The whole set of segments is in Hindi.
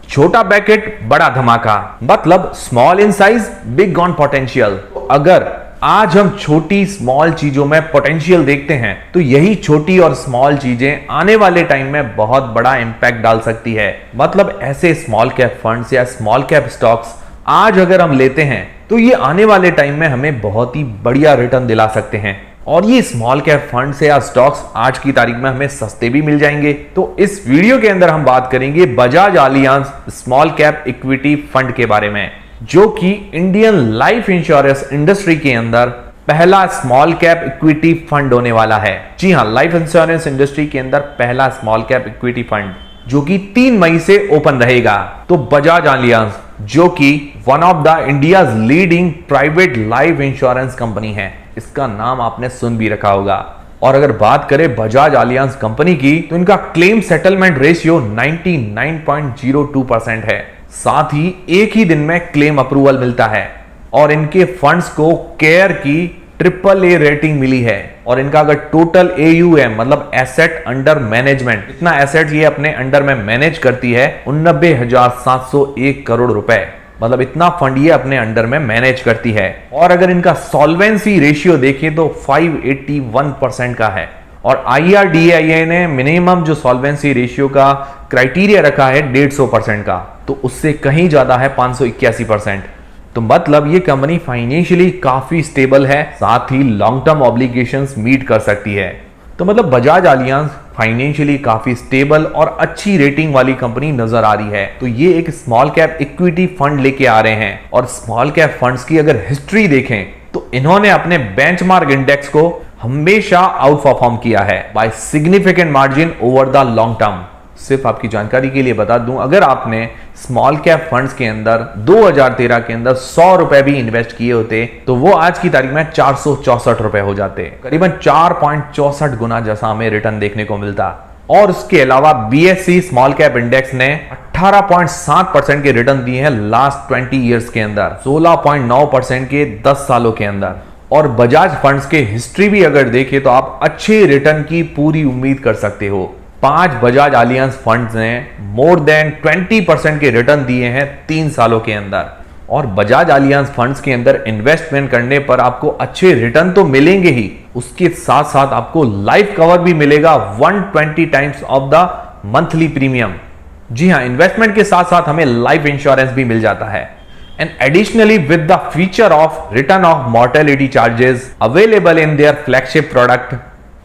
छोटा पैकेट बड़ा धमाका, मतलब small in size big on potential. अगर आज हम छोटी स्मॉल चीजों में पोटेंशियल देखते हैं तो यही छोटी और स्मॉल चीजें आने वाले टाइम में बहुत बड़ा इंपैक्ट डाल सकती है। मतलब ऐसे स्मॉल कैप फंड्स या स्मॉल कैप स्टॉक्स आज अगर हम लेते हैं तो ये आने वाले टाइम में हमें बहुत ही बढ़िया रिटर्न दिला सकते हैं। और ये स्मॉल कैप फंड्स या स्टॉक्स आज की तारीख में हमें सस्ते भी मिल जाएंगे। तो इस वीडियो के अंदर हम बात करेंगे Bajaj Allianz small cap equity fund के बारे में, जो कि इंडियन लाइफ इंश्योरेंस इंडस्ट्री के अंदर पहला स्मॉल कैप इक्विटी फंड होने वाला है। जी हां, लाइफ इंश्योरेंस इंडस्ट्री के अंदर पहला स्मॉल कैप इक्विटी फंड जो कि 3 मई से ओपन रहेगा। तो बजाज आलियांज, जो कि one of the India's leading private life insurance company है, इसका नाम आपने सुन भी रखा होगा। और अगर बात करें बजाज आलियांज कंपनी की तो इनका क्लेम सेटलमेंट रेशियो 99.02% है। साथ ही एक ही दिन में क्लेम अप्रूवल मिलता है और इनके फंड्स को केयर की AAA रेटिंग मिली है। और इनका अगर टोटल AUM मतलब एसेट अंडर मैनेजमेंट, इतना एसेट ये अपने अंडर में मैनेज करती है 89,701 करोड़ रुपए, मतलब इतना फंड ये अपने अंडर में मैनेज करती है। और अगर इनका सॉल्वेंसी रेशियो देखें तो 581% का है। और IRDAI ने मिनिमम जो सॉल्वेंसी रेशियो का क्राइटेरिया रखा है 150% का, तो उससे कहीं ज्यादा है 581%। तो मतलब ये कंपनी फाइनेंशियली काफी स्टेबल है, साथ ही लॉन्ग टर्म ऑब्लिगेशंस मीट कर सकती है। तो मतलब बजाज आलियांज फाइनेंशियली काफी स्टेबल और अच्छी रेटिंग वाली कंपनी नजर आ रही है। तो ये एक स्मॉल कैप इक्विटी फंड लेके आ रहे हैं। और स्मॉल कैप फंड्स की अगर हिस्ट्री देखें तो इन्होंने अपने बेंचमार्क इंडेक्स को हमेशा आउट परफॉर्म किया है by significant margin over the long term. सिर्फ आपकी जानकारी के लिए बता दूं, अगर आपने स्मॉल कैप फंड्स के अंदर 2013 के अंदर 100 रुपए भी इन्वेस्ट किए होते तो वो आज की तारीख में 464 रुपए हो जाते, करीबन 4.64 गुना जैसा हमें रिटर्न देखने को मिलता। और उसके अलावा BSE स्मॉल कैप इंडेक्स ने 18.7% के रिटर्न दिए हैं लास्ट 20 ईयर्स के अंदर, 16.9% के 10 सालों के अंदर। और बजाज फंड्स के हिस्ट्री भी अगर देखें तो आप अच्छे रिटर्न की पूरी उम्मीद कर सकते हो। 5 बजाज आलियांज फंड्स ने मोर देन 20% के रिटर्न दिए हैं 3 सालों के अंदर। और बजाज आलियांज फंड्स के अंदर इन्वेस्टमेंट करने पर आपको अच्छे रिटर्न तो मिलेंगे ही, उसके साथ साथ आपको लाइफ कवर भी मिलेगा 120 times of the monthly premium. जी हां, इन्वेस्टमेंट के साथ साथ हमें लाइफ इंश्योरेंस भी मिल जाता है। And additionally with the feature of return of mortality charges available in their flagship product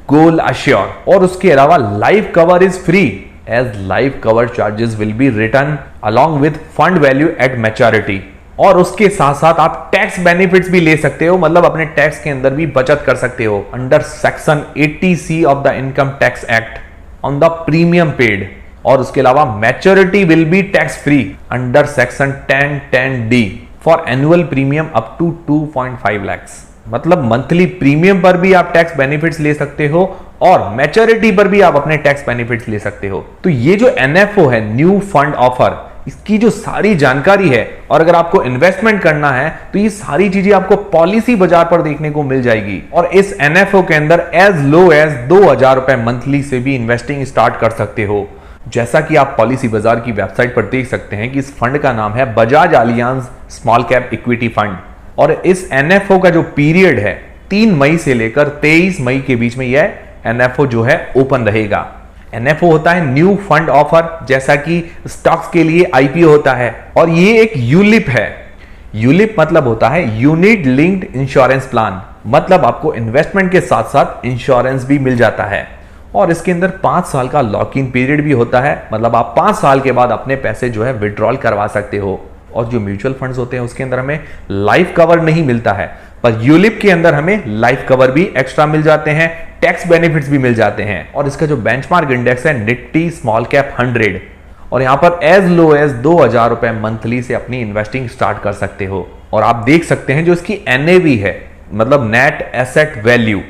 goal assure. और उसके अलावा life cover is free as life cover charges will be return along with fund value at maturity. और उसके साथ साथ आप टैक्स बेनिफिट्स भी ले सकते हो, मतलब अपने टैक्स के अंदर भी बचत कर सकते हो under section 80C of the income tax act on the premium paid. और उसके अलावा maturity will be tax free under section 1010D for annual premium up to 2.5 lakh. मतलब मंथली प्रीमियम पर भी आप टैक्स बेनिफिट्स ले सकते हो और मैच्योरिटी पर भी आप अपने टैक्स बेनिफिट्स ले सकते हो। तो ये जो NFO है, न्यू फंड ऑफर, इसकी जो सारी जानकारी है और अगर आपको इन्वेस्टमेंट करना है तो ये सारी चीजें आपको पॉलिसी बाजार पर देखने को मिल जाएगी। और इस NFO के अंदर एज लो एज 2,000 रुपए मंथली से भी इन्वेस्टिंग स्टार्ट कर सकते हो। जैसा कि आप पॉलिसी बाजार की वेबसाइट पर देख सकते हैं कि इस फंड का नाम है Bajaj Allianz small cap equity fund. और इस NFO का जो पीरियड है 3 मई से लेकर 23 मई के बीच में यह NFO जो है ओपन रहेगा। NFO होता है न्यू फंड ऑफर, जैसा कि स्टॉक्स के लिए IPO होता है। और ये एक यूलिप है। यूलिप मतलब होता है यूनिट लिंक्ड इंश्योरेंस प्लान, मतलब आपको इन्वेस्टमेंट के साथ साथ इंश्योरेंस भी मिल जाता है। और इसके अंदर 5 साल का लॉक इन पीरियड भी होता है, मतलब आप 5 साल के बाद अपने पैसे जो है विड्रॉल करवा सकते हो। और जो म्यूचुअल फंड्स होते हैं उसके अंदर हमें लाइफ कवर नहीं मिलता है, पर यूलिप के अंदर हमें लाइफ कवर भी एक्स्ट्रा मिल जाते हैं, टैक्स बेनिफिट्स भी मिल जाते हैं। और इसका जो बेंचमार्क इंडेक्स है निफ्टी स्मॉल कैप 100, और यहां पर एज लो एज 2,000 रुपए मंथली से अपनी इन्वेस्टिंग स्टार्ट कर सकते हो। और आप देख सकते हैं जो इसकी NAV है, मतलब नेट एसेट वैल्यू,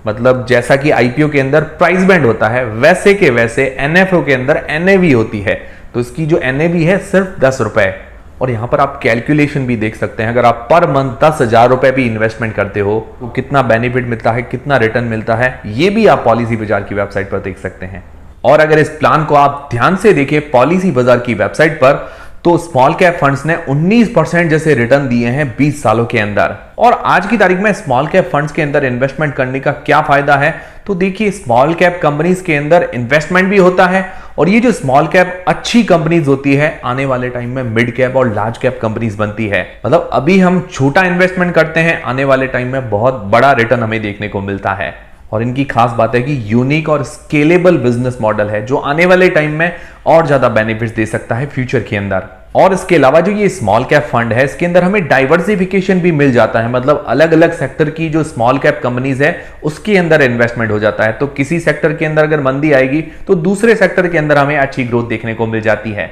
मतलब जैसा कि IPO के अंदर प्राइस बैंड होता है वैसे के वैसे NFO के अंदर NAV होती है। तो इसकी जो NAV है सिर्फ 10 रुपए। और यहां पर आप कैलकुलेशन भी देख सकते हैं, अगर आप पर मंथ 10,000 रुपए भी इन्वेस्टमेंट करते हो तो कितना बेनिफिट मिलता है, कितना रिटर्न मिलता है, ये भी आप पॉलिसी बाजार की वेबसाइट पर देख सकते हैं। और अगर इस प्लान को आप ध्यान से देखें पॉलिसी बाजार की वेबसाइट पर, तो स्मॉल कैप फंड्स ने 19% जैसे रिटर्न दिए हैं 20 सालों के अंदर। और आज की तारीख में स्मॉल कैप फंड्स के अंदर इन्वेस्टमेंट करने का क्या फायदा है, तो देखिए स्मॉल कैप कंपनीज के अंदर इन्वेस्टमेंट भी होता है, और ये जो स्मॉल कैप अच्छी कंपनीज होती है आने वाले टाइम में मिड कैप और लार्ज कैप कंपनीज बनती है। मतलब अभी हम छोटा इन्वेस्टमेंट करते हैं, आने वाले टाइम में बहुत बड़ा रिटर्न हमें देखने को मिलता है। और इनकी खास बात है कि यूनिक और स्केलेबल बिजनेस मॉडल है जो आने वाले टाइम में और ज्यादा बेनिफिट्स दे सकता है फ्यूचर के अंदर। और इसके अलावा जो ये स्मॉल कैप फंड है इसके अंदर हमें डाइवर्सिफिकेशन भी मिल जाता है, मतलब अलग अलग सेक्टर की जो स्मॉल कैप कंपनीज है उसके अंदर इन्वेस्टमेंट हो जाता है। तो किसी सेक्टर के अंदर अगर मंदी आएगी तो दूसरे सेक्टर के अंदर हमें अच्छी ग्रोथ देखने को मिल जाती है।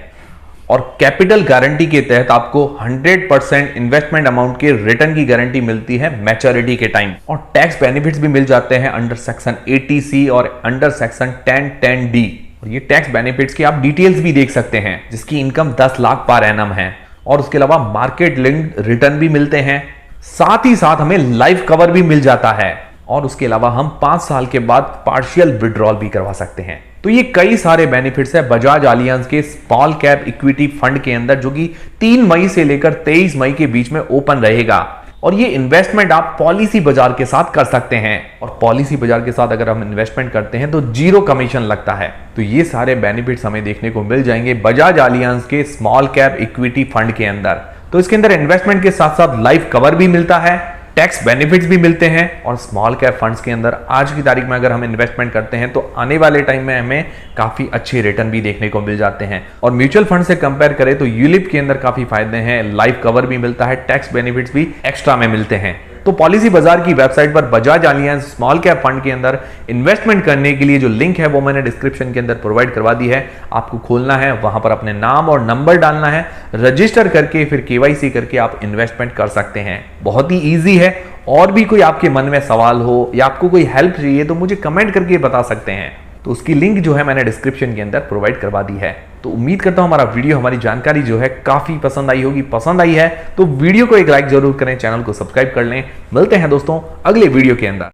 और कैपिटल गारंटी के तहत आपको 100% इन्वेस्टमेंट अमाउंट के रिटर्न की गारंटी मिलती है मैच्योरिटी के टाइम। और टैक्स बेनिफिट्स भी मिल जाते हैं अंडर सेक्शन 80C और अंडर सेक्शन 1010D। और ये टैक्स बेनिफिट्स की आप डिटेल्स भी देख सकते हैं, जिसकी इनकम 10 लाख पर एनम है। और उसके अलावा मार्केट लिंक्ड रिटर्न भी मिलते हैं, साथ ही साथ हमें लाइफ कवर भी मिल जाता है। और उसके अलावा हम 5 साल के बाद पार्शियल विड्रॉल भी करवा सकते हैं। तो ये कई सारे बेनिफिट्स है बजाज एलियांज के स्मॉल कैप इक्विटी फंड के अंदर, जो कि 3 मई से लेकर 23 मई के बीच में ओपन रहेगा। और ये इन्वेस्टमेंट आप पॉलिसी बाजार के साथ कर सकते हैं। और पॉलिसी बाजार के साथ अगर हम इन्वेस्टमेंट करते हैं तो 0 कमीशन लगता है। तो ये सारे बेनिफिट्स हमें देखने को मिल जाएंगे बजाज एलियांज के स्मॉल कैप इक्विटी फंड के अंदर। तो इसके अंदर इन्वेस्टमेंट के साथ साथ लाइफ कवर भी मिलता है, टैक्स बेनिफिट्स भी मिलते हैं। और स्मॉल कैप फंड्स के अंदर आज की तारीख में अगर हम इन्वेस्टमेंट करते हैं तो आने वाले टाइम में हमें काफी अच्छे रिटर्न भी देखने को मिल जाते हैं। और म्यूचुअल फंड से कंपेयर करें तो यूलिप के अंदर काफी फायदे हैं, लाइफ कवर भी मिलता है, टैक्स बेनिफिट्स भी एक्स्ट्रा में मिलते हैं। तो पॉलिसी बाजार की वेबसाइट पर Bajaj Allianz small cap fund के अंदर इन्वेस्टमेंट करने के लिए जो लिंक है वो मैंने डिस्क्रिप्शन के अंदर प्रोवाइड करवा दी है। आपको खोलना है, वहां पर अपने नाम और नंबर डालना है, रजिस्टर करके फिर KYC करके आप इन्वेस्टमेंट कर सकते हैं। बहुत ही ईजी है। और भी कोई आपके मन में सवाल हो या आपको कोई हेल्प चाहिए तो मुझे कमेंट करके बता सकते हैं। तो उसकी लिंक जो है मैंने डिस्क्रिप्शन के अंदर प्रोवाइड करवा दी है। तो उम्मीद करता हूं हमारा वीडियो, हमारी जानकारी जो है काफी पसंद आई होगी। पसंद आई है तो वीडियो को एक लाइक जरूर करें, चैनल को सब्सक्राइब कर लें। मिलते हैं दोस्तों अगले वीडियो के अंदर।